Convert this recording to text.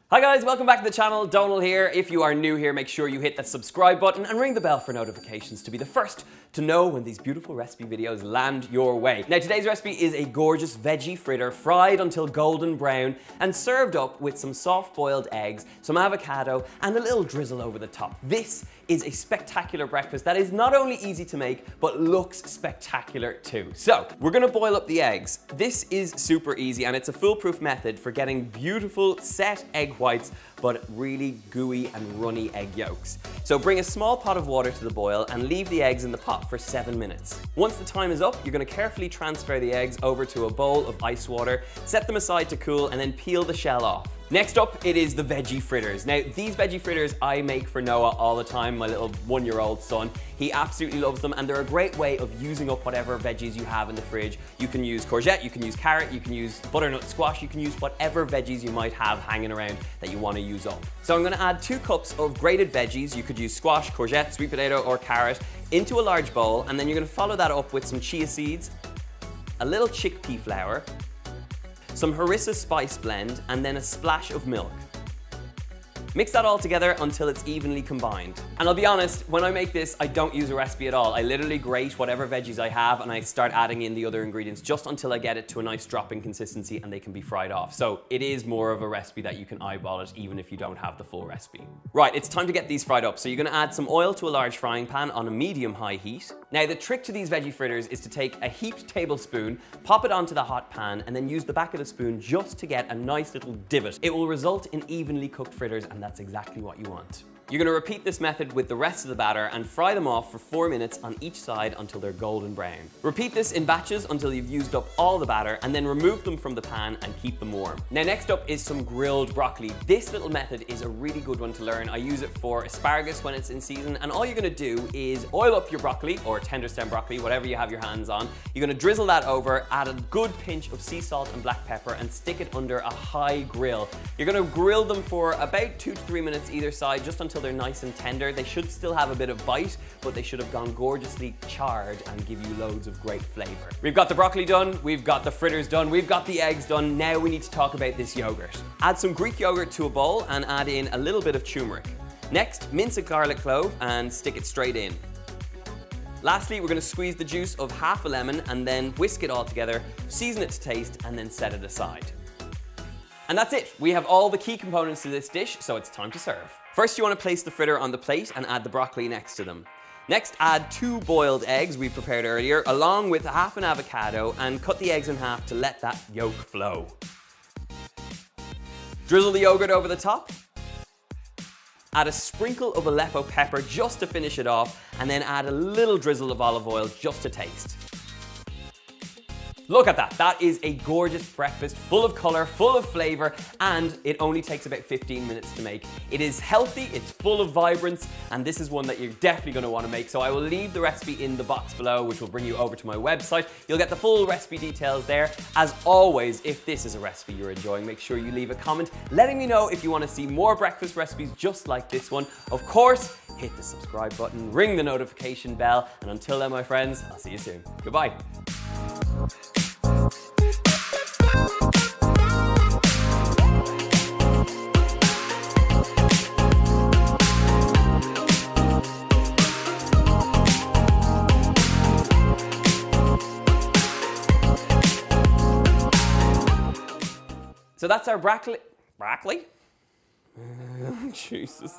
Hi guys, welcome back to the channel. Donal here. If you are new here, make sure you hit that subscribe button and ring the bell for notifications to be the first to know when these beautiful recipe videos land your way. Now today's recipe is a gorgeous veggie fritter fried until golden brown and served up with some soft boiled eggs, some avocado and a little drizzle over the top. This is a spectacular breakfast that is not only easy to make but looks spectacular too. So we're gonna boil up the eggs. This is super easy and it's a foolproof method for getting beautiful set egg whites but really gooey and runny egg yolks. So bring a small pot of water to the boil and leave the eggs in the pot for 7 minutes. Once the time is up, you're going to carefully transfer the eggs over to a bowl of ice water, set them aside to cool and then peel the shell off. Next up, it is the veggie fritters. Now, these veggie fritters I make for Noah all the time, my little 1-year-old son. He absolutely loves them and they're a great way of using up whatever veggies you have in the fridge. You can use courgette, you can use carrot, you can use butternut squash, you can use whatever veggies you might have hanging around that you want to use up. So I'm going to add 2 cups of grated veggies. You could use squash, courgette, sweet potato or carrot into a large bowl, and then you're going to follow that up with some chia seeds, a little chickpea flour, some harissa spice blend, and then a splash of milk. Mix that all together until it's evenly combined. And I'll be honest, when I make this, I don't use a recipe at all. I literally grate whatever veggies I have and I start adding in the other ingredients just until I get it to a nice dropping consistency and they can be fried off. So it is more of a recipe that you can eyeball it even if you don't have the full recipe. Right, it's time to get these fried up. So you're gonna add some oil to a large frying pan on a medium-high heat. Now the trick to these veggie fritters is to take a heaped tablespoon, pop it onto the hot pan, and then use the back of the spoon just to get a nice little divot. It will result in evenly cooked fritters, and that's exactly what you want. You're going to repeat this method with the rest of the batter and fry them off for 4 minutes on each side until they're golden brown. Repeat this in batches until you've used up all the batter and then remove them from the pan and keep them warm. Now next up is some grilled broccoli. This little method is a really good one to learn. I use it for asparagus when it's in season, and all you're going to do is oil up your broccoli or tender stem broccoli, whatever you have your hands on. You're going to drizzle that over, add a good pinch of sea salt and black pepper and stick it under a high grill. You're going to grill them for about 2 to 3 minutes either side just until they're nice and tender. They should still have a bit of bite, but they should have gone gorgeously charred and give you loads of great flavor. We've got the broccoli done, we've got the fritters done, we've got the eggs done. Now we need to talk about this yogurt. Add some Greek yogurt to a bowl and add in a little bit of turmeric. Next, mince a garlic clove and stick it straight in. Lastly, we're going to squeeze the juice of half a lemon and then whisk it all together, season it to taste, and then set it aside. And that's it. We have all the key components to this dish, so it's time to serve. First, you want to place the fritter on the plate and add the broccoli next to them. Next, add 2 boiled eggs we prepared earlier, along with half an avocado, and cut the eggs in half to let that yolk flow. Drizzle the yogurt over the top. Add a sprinkle of Aleppo pepper just to finish it off, and then add a little drizzle of olive oil just to taste. Look at that. That is a gorgeous breakfast, full of color, full of flavor, and it only takes about 15 minutes to make. It is healthy, it's full of vibrance, and this is one that you're definitely going to want to make. So I will leave the recipe in the box below, which will bring you over to my website. You'll get the full recipe details there. As always, if this is a recipe you're enjoying, make sure you leave a comment letting me know if you want to see more breakfast recipes just like this one. Of course, hit the subscribe button, ring the notification bell, and until then, my friends, I'll see you soon. Goodbye. So that's our broccoli. Jesus.